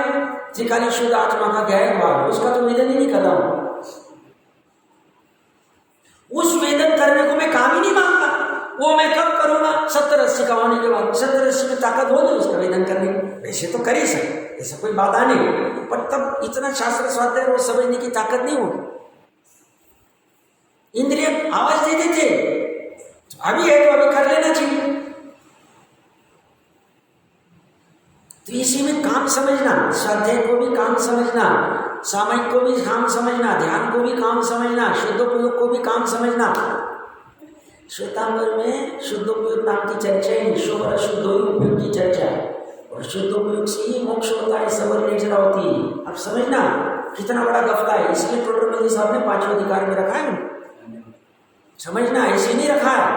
त्रिकाली शुद्ध आत्मा का गहरा भाव, उसका तो वेदन ही नहीं कर रहा हूं। उस वेदन करने को मैं काम ही नहीं मांगता, वो मैं कब करूंगा, 70-80 का होने के बाद। 70-80 में ताकत हो नहीं उसका वेदन करने की, वैसे तो कर ही सकते, ऐसा कोई बाधा नहीं, पर तब इतना शास्त्र स्वाध्याय वो समझने की ताकत नहीं होगी। इंद्रिय आवाज दे देते, अभी है तो अभी कर लेना चाहिए। तो इसी में काम समझना, स्वाध्याय को भी काम समझना, सामयिक को भी काम समझना, ध्यान को भी काम समझना, शुद्धोपयोग को भी काम समझना। श्वेतांबर में शुद्धोपयोग नाम की चर्चा है, शुभ और शुद्धोपयोग की चर्चा है, और शुद्धोपयोग से ही मोक्ष होता है, सबर नेचरा होती है। अब समझना कितना बड़ा गफला है, इसलिए टोडरमल साहब ने 5वां अधिकार में रखा है, समझना ऐसे नहीं रखा है।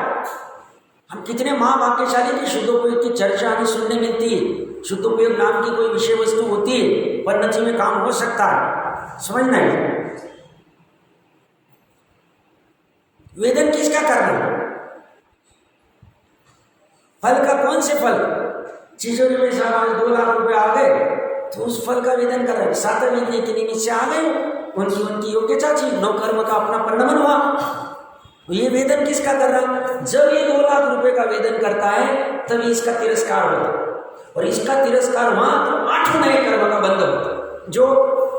हम कितने महाभाग्यशाली कि शुद्धोपयोग की चर्चा हमें सुनने मिलती है, शुद्धोपयोग नाम की कोई विषय वस्तु होती है, परिणति में काम हो सकता है। समझना है वेदन किसका करना, फल का कौन से फल, तिजोरी में सामान 2 लाख रुपए आ गए तो उस फल का वेदन कर रहे हैं। 7वें महीने के निमित्त से आ गए, उनकी योग्यता थी, नवकर्म का अपना परिणमन हुआ, तो ये वेदन किसका कर रहा है। जब ये 2 लाख रुपए का वेदन करता है तभी इसका तिरस्कार होता है, और इसका तिरस्कार हुआ तो 8 नए कर्म का बंध होता है, जो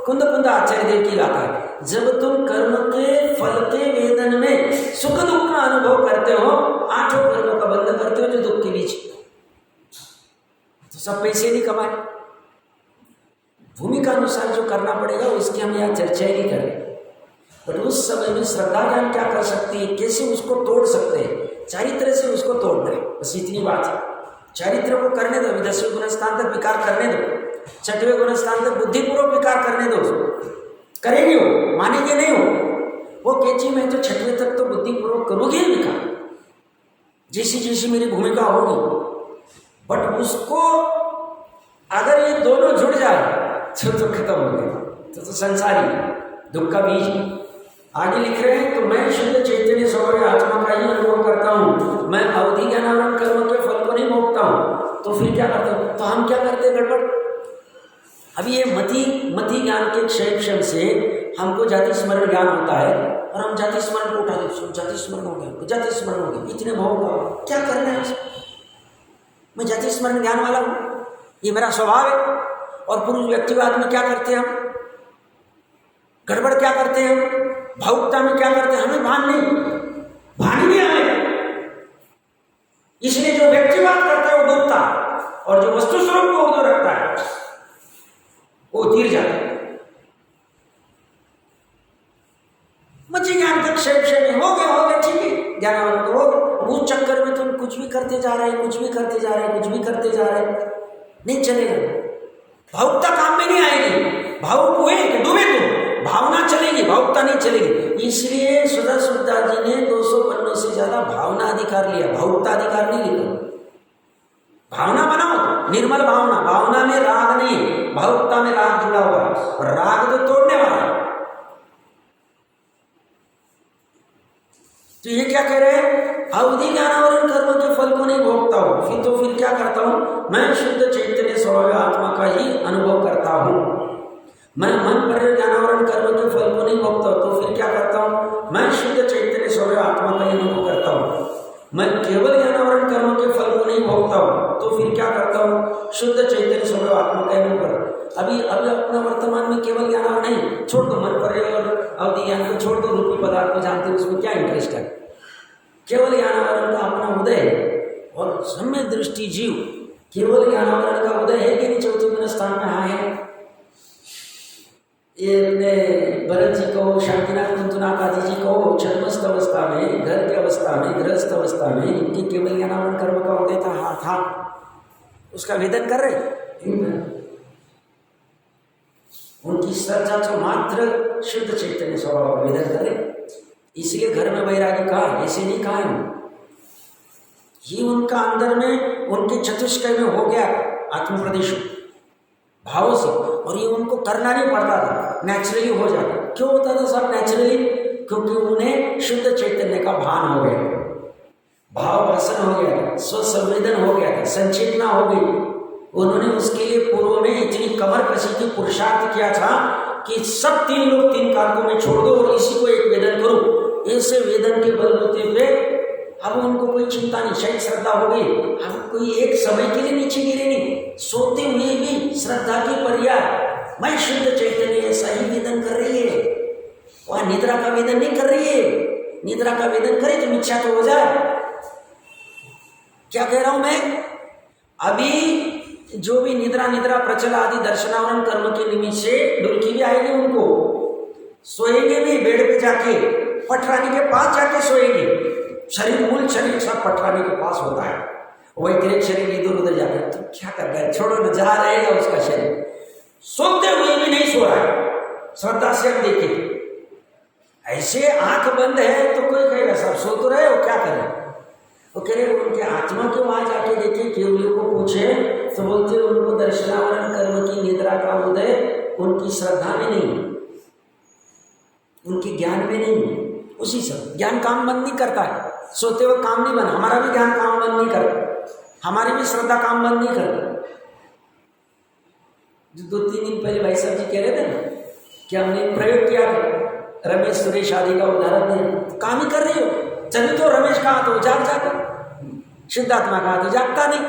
कुंद आचार्य देव की लाता है। जब तुम कर्म के फल के वेदन में सुख दुख का अनुभव करते हो, 8 कर्मों का बंध करते हो जो दुख के बीच, तो सब पैसे नहीं कमाए। भूमिका अनुसार जो करना पड़ेगा उसकी हम यहाँ चर्चा ही नहीं करें, पर उस समय में श्रद्धा ज्ञान क्या कर सकती है, कैसे उसको तोड़ सकते हैं, चारित्र से उसको तोड़ दे, बस इतनी बात है। चारित्र को करने दो, 10वें गुण स्थान तक विकार करने दो, 6वें गुण स्थान तक बुद्धिपूर्वक विकार करने दो, करेंगे वो, मानेंगे नहीं वो कहती मैं तो 6वें तक तो बुद्धिपूर्वक करूँगी विकार, जैसी जैसी मेरी भूमिका होगी, बट उसको अगर ये दोनों जुड़ जाए तो खत्म हो गया, तो संसारी दुख का बीज। आगे लिख रहे हैं, तो मैं शुद्ध चैतन्य स्वभाव आत्मा का ही अनुभव करता हूँ, मैं अवधि ज्ञानावरण कर्म के फल को नहीं भोगता हूँ, तो फिर क्या करता हूँ, तो हम क्या करते हैं गड़बड़। अभी ये मति ज्ञान के क्षय से हमको जाति स्मरण ज्ञान होता है, और हम जाति स्मरण को उठा देते, जाति स्मरण हो गया, जाति स्मरण हो गया, इतने भाव का क्या करना है, मैं जाति स्मरण ज्ञान वाला हूँ, ये मेरा स्वभाव है। और पुरुष व्यक्तिवाद में क्या करते हैं हम, गड़बड़ क्या करते हैं हम, भावुकता में क्या करते हैं, हमें भान ही नहीं हमें, इसलिए जो व्यक्तिवाद करता है वो डूबता है, और जो वस्तु स्वरूप को उधर रखता है वो तीर जाता है। मच्छी ज्ञान तक क्षय में हो गया ठीक है, ज्ञान हो उस चक्कर में तुम कुछ भी करते जा रहे नहीं चलेगा, भावुकता काम में नहीं आएगी, भावुक हुए कि डूबे तुम, भावना चलेगी, भावुकता नहीं चलेगी। इसलिए सुधा सुधा जी ने 200 पन्नों से ज्यादा भावना अधिकार लिया, भावुकता अधिकार नहीं लिया। भावना बनाओ तो निर्मल भावना, भावना में राग नहीं, भावुकता में राग जुड़ा हुआ है, और राग तो तोड़ने वाला है। तो ये क्या कह रहे हैं, अवधि ज्ञानावरण कर्म के फल को नहीं भोगता हूं, फिर क्या करता हूं, मैं शुद्ध चैतन्य स्वभाव आत्मा का ही अनुभव करता हूं। मैं मन पर ज्ञानावरण कर्म के फल को नहीं भोगता हूं, तो फिर क्या करता हूं, मैं शुद्ध चैतन्य स्वभाव आत्मा का ही अनुभव करता हूं। मैं केवल ज्ञानावरण कर्म के फल को नहीं भोगता हूं, तो फिर क्या करता हूं, शुद्ध चैतन्य स्वभाव आत्मा का अनुभव करता हूं। अभी अपना वर्तमान में केवल ज्ञानावरण नहीं, छोड़ दो मन पर और अवधि ज्ञान को छोड़ दो, रूपी पदार्थ को जानते हो उसमें क्या इंटरेस्ट है, केवल ज्ञानावरण का अपना उदय और सम्य दृष्टि जीव, केवल ज्ञानावरण का उदय है कि नहीं, चौथे गुण स्थान में हाँ है। ये अपने भरत जी को, शांतिनाथ कुंतुनाथ आदि जी को छद्मस्त अवस्था में, घर की अवस्था में, गृहस्थ अवस्था में इनके केवल ज्ञानावरण कर्म का उदय था, उसका वेदन कर रहे, उनकी श्रद्धा तो मात्र शुद्ध चैतन्य स्वभाव का वेदन कर रहे, इसलिए घर में वैराग्य कहा, ऐसे नहीं कहा है, ये उनका अंदर में उनके चतुष्कय में हो गया आत्म प्रदेश भाव से, और ये उनको करना नहीं पड़ता था, नेचुरली हो जाता। क्यों होता था सब नेचुरली, क्योंकि उन्हें शुद्ध चैतन्य का भान हो गया, भाव भाषण हो गया, स्वसंवेदन हो गया था, संचेतना हो गई। उन्होंने उसके लिए पूर्व में इतनी कमर कसी थी, पुरुषार्थ किया था कि सब 3 लोग 3 कारकों में छोड़ दो और इसी को एक वेदन करो। ऐसे वेदन के बलबूते पे अब उनको कोई चिंता नहीं, शायद श्रद्धा हो गई, अब कोई एक समय के लिए नीचे गिरे नहीं, सोते हुए भी श्रद्धा की पर्याय मैं शुद्ध चैतन्य ऐसा ही वेदन कर रही है, वह निद्रा का वेदन नहीं कर रही है। निद्रा का वेदन करे तो इच्छा तो हो जाए। क्या कह रहा हूं मैं, अभी जो भी निद्रा प्रचल आदि दर्शनावरण कर्म के निमित्त से डुलकी भी आएगी, उनको सोएंगे भी बेड पे जाके, पटरानी के पास जाके सोएंगे, शरीर मूल शरीर सब पटरानी के पास होता है, वैतरिक शरीर इधर उधर जाता है, तो क्या कर रहा है, छोड़ो न, जहाँ रहेगा उसका शरीर। सोते हुए भी नहीं सो रहा है, श्रद्धा से हम देखें, ऐसे आंख बंद है तो कोई कहेगा सब सो तो रहे हो, क्या करें, वो कह रहे उनके आत्मा के वहां जाके देखे, केवलियों को पूछे तो बोलते उनको दर्शनावरण कर्म की निद्रा का उदय उनकी श्रद्धा में नहीं, उनके ज्ञान में नहीं। उसी समय ज्ञान काम बंद नहीं करता है, सोते हुए काम नहीं बना। हमारा भी ज्ञान काम बंद नहीं करता, हमारी भी श्रद्धा काम बंद नहीं करता। जो 2-3 दिन पहले भाई साहब जी कह रहे थे ना कि हमने प्रयोग किया था, रमेश सुरेश आदि का उदाहरण दिया, काम ही कर रही हो। चलिए तो रमेश कहा तो जाग जाकर, शुद्धात्मा कहा तो जागता नहीं।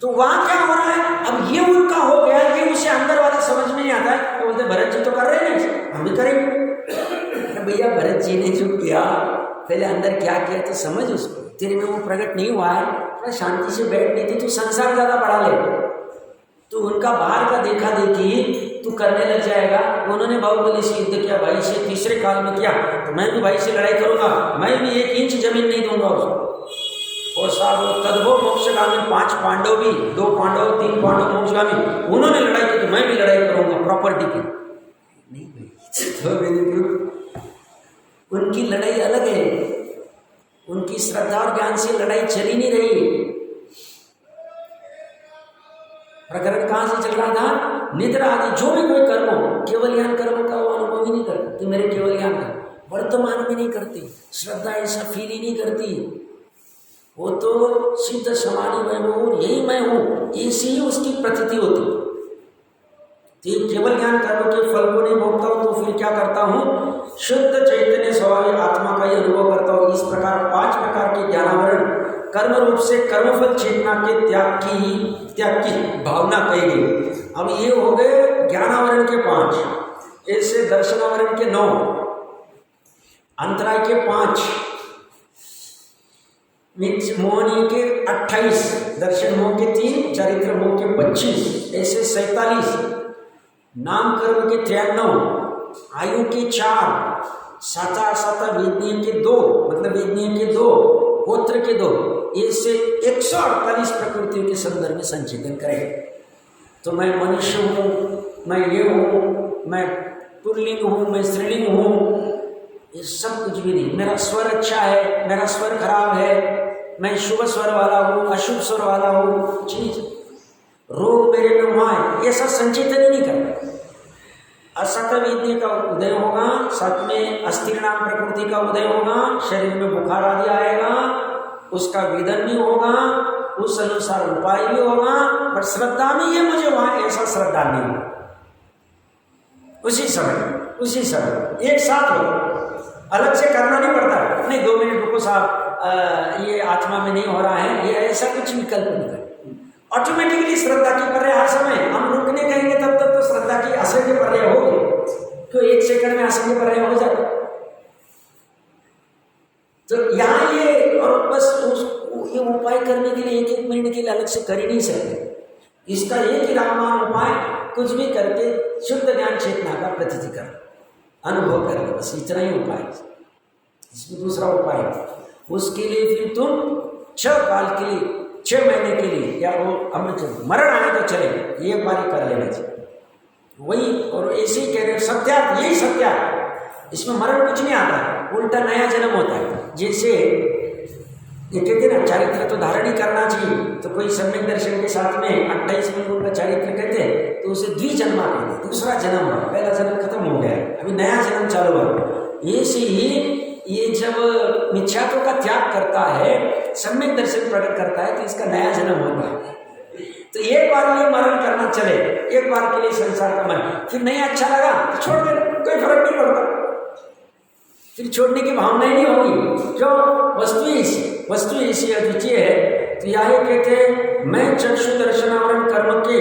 तो वहां क्या हो रहा है, अब ये उनका हो गया, ये उसे अंदर वाला समझ में नहीं आता है। तो बोलते भरत जी तो कर रहे हैं, हम भी करेंगे। भैया भरत जी ने जो किया, पहले अंदर क्या किया तो समझ उसको, तेरे में वो प्रकट नहीं हुआ है, थोड़ा शांति से बैठ नहीं थी, तू संसार ज्यादा बढ़ा ले, तो उनका बाहर का देखा देखी तू करने लग जाएगा। उन्होंने बाहुबली से युद्ध किया, भाई से तीसरे काल में किया, तो मैं भी भाई से लड़ाई करूंगा, मैं भी 1 इंच जमीन नहीं दूंगा उसको। और साहब तद्भव मोक्षगामी 5 पांडव भी, 2 पांडव 3 पांडव मोक्षगामी, उन्होंने लड़ाई की तो मैं भी लड़ाई करूंगा प्रॉपर्टी की। नहीं उनकी लड़ाई अलग है, उनकी श्रद्धा और ज्ञान से लड़ाई चली नहीं रही। प्रकरण कहां से चल रहा था, निद्रा आदि जो भी कोई कर्म हो, केवल ज्ञान कर्म का वो अनुभव ही नहीं करता कि मेरे केवल ज्ञान का वर्तमान में नहीं करती, श्रद्धा ऐसा फील ही नहीं करती। वो तो सिद्ध समाधि में हूँ, यही मैं हूँ, ऐसी ही उसकी प्रतीति होती। तो केवल ज्ञान कर्म के फल को नहीं भोगता हूँ, तो फिर क्या करता हूँ, शुद्ध चैतन्य स्वभाव आत्मा का ही अनुभव करता हूँ। इस प्रकार 5 प्रकार के ज्ञानावरण कर्म रूप से कर्मफल चेतना के त्याग की भावना कही गई। अब ये हो गए ज्ञानावरण के 5, ऐसे दर्शनावरण के 9, अंतराय के 5, मोहनी के 28, दर्शन मोह के 3, चरित्र मोह के 25, ऐसे 47, नाम कर्म के 93, आयु के 4, 7 वेदनीय के 2, मतलब वेदनीय के 2, गोत्र के 2, ऐसे 148 प्रकृतियों के संदर्भ में संचेतन करें। तो मैं मनुष्य हूँ, मैं ये हूँ, मैं पुल्लिंग हूँ, मैं स्त्रीलिंग हूँ, ये सब कुछ भी नहीं। मेरा स्वर अच्छा है, मेरा स्वर खराब है, मैं शुभ स्वर वाला हूँ, अशुभ स्वर वाला हूँ, कुछ नहीं। रोग मेरे में हुआ है, ये सब संचेतन ही नहीं करता। असत वेदनीय का उदय होगा, सत में अस्थिर नाम प्रकृति का उदय होगा, शरीर में बुखार आदि आएगा, उसका वेदन भी होगा, उस अनुसार उपाय भी होगा, पर श्रद्धा में ये मुझे वहां ऐसा श्रद्धा नहीं हो। उसी समय एक साथ हो, अलग से करना नहीं पड़ता, नहीं 2 मिनट रुको साहब, ये आत्मा में नहीं हो रहा है, ये ऐसा कुछ विकल्प नहीं कर, ऑटोमेटिकली श्रद्धा की पर्याय हर समय। हम रुकने कहेंगे तब तक तो श्रद्धा की असंख्य पर्याय होगी, तो 1 सेकंड में असंख्य पर्याय हो जाता। तो यहाँ ये और बस ये उपाय करने के लिए 1-1 मिनट के लिए अलग से कर ही नहीं सकते। इसका एक ही रामबाण उपाय, कुछ भी करके शुद्ध ज्ञान चेतना का प्रतीति कर, अनुभव कर, बस इतना ही उपाय। इसमें दूसरा उपाय, उसके लिए फिर तुम 6 काल के लिए, 6 महीने के लिए, या वो अमृत मरण आए तो चले, ये बारी कर लेना चाहिए वही। और ऐसे ही कह रहे सत्यार्थ, यही सत्यार्थ, इसमें मरण कुछ नहीं आता है, उल्टा नया जन्म होता है। जैसे ये कहते ना चारित्र तो धारण ही करना चाहिए, तो कोई सम्यक दर्शन के साथ में 28 मिनट का चारित्र कहते हैं, तो उसे द्विजन्मा कहते, दूसरा जन्म हुआ, पहला जन्म खत्म हो गया, अभी नया जन्म चालू हुआ। ऐसे ही ये जब मिथ्यात्व का त्याग करता है, सम्यक दर्शन प्रकट करता है, तो इसका नया जन्म होता है। तो एक बार ये मरण करना चले, एक बार के लिए संसार का मन, फिर नहीं अच्छा लगा तो छोड़ दे, कोई फर्क नहीं पड़ता, फिर छोड़ने की भावना ही नहीं होगी। जो वस्तु ऐसी अद्वितीय है। तो यह कहते हैं मैं चक्षु दर्शनावरण कर्म के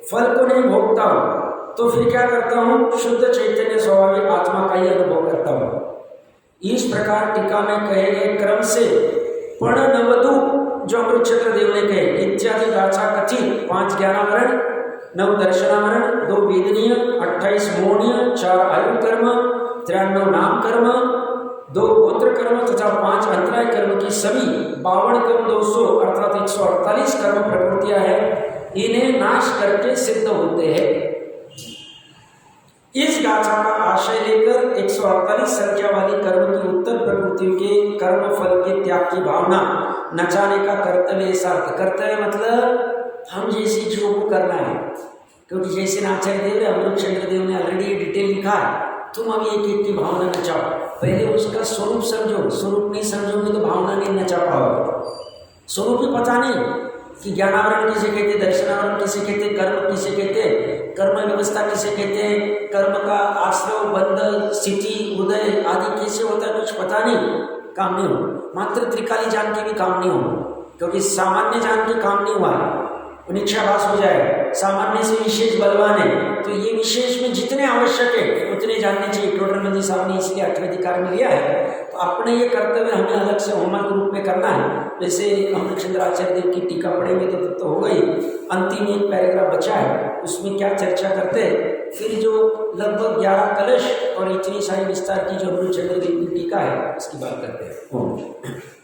फल को नहीं भोगता हूँ, तो फिर क्या करता हूँ, शुद्ध चैतन्य स्वाभाविक आत्मा का ही अनुभव करता हूँ। इस प्रकार टीका में कहे गए क्रम से पर्ण नवदु जो अमृतचंद्र देव ने कहे इत्यादि गाथा कथित 5 ज्ञानावरण, 9 दर्शनावरण, 2 वेदनीय, 28 मोहनीय, 4 आयु कर्म, 93 नाम कर्म, 2 गोत्र कर्म तथा 5 अंतराय कर्म की सभी 52 कर्म 200 अर्थात 148 कर्म प्रकृतियां हैं, इन्हें नाश करके सिद्ध होते हैं। इस गाथा का आशय लेकर 148 संख्या वाली कर्म की उत्तर प्रकृतियों के कर्म फल के त्याग की भावना नचाने का कर्तव्य सार्थ। कर्तव्य मतलब हम जैसी चीजों को करना है, क्योंकि जैसे आचार्य देव अमृत चंद्र देव ने ऑलरेडी डिटेल लिखा है, तुम अभी एक एक की भावना नचाओ। पहले उसका स्वरूप समझो, स्वरूप नहीं समझोगे तो भावना नहीं नचा पाओगे। स्वरूप भी पता नहीं कि ज्ञानावरण किसे कहते, दर्शनावरण किसे कहते, कर्म किसे कहते, कर्म व्यवस्था किसे कहते हैं, कर्म का आश्रय बंध स्थिति उदय आदि कैसे होता है, कुछ पता नहीं, काम नहीं हो। मात्र त्रिकाली जान के भी काम नहीं हो, क्योंकि सामान्य जान के काम नहीं हुआ, निक्षाभास हो जाए। सामान्य से विशेष बलवान है, तो ये विशेष में जितने आवश्यक है उतने जानने चाहिए। टोटल जी साहब ने इसलिए अठराधिकार में लिया है, तो अपने ये कर्तव्य हमें अलग से होमवर्क रूप में करना है। जैसे हम चंद्राचार्य देव की टीका पढ़ेंगे तो हो गई। अंतिम एक पैराग्राफ बचा है, उसमें क्या चर्चा करते हैं, फिर जो लगभग 11 कलश और इतनी सारी विस्तार की जो चंद्र देव की टीका है उसकी बात करते हैं।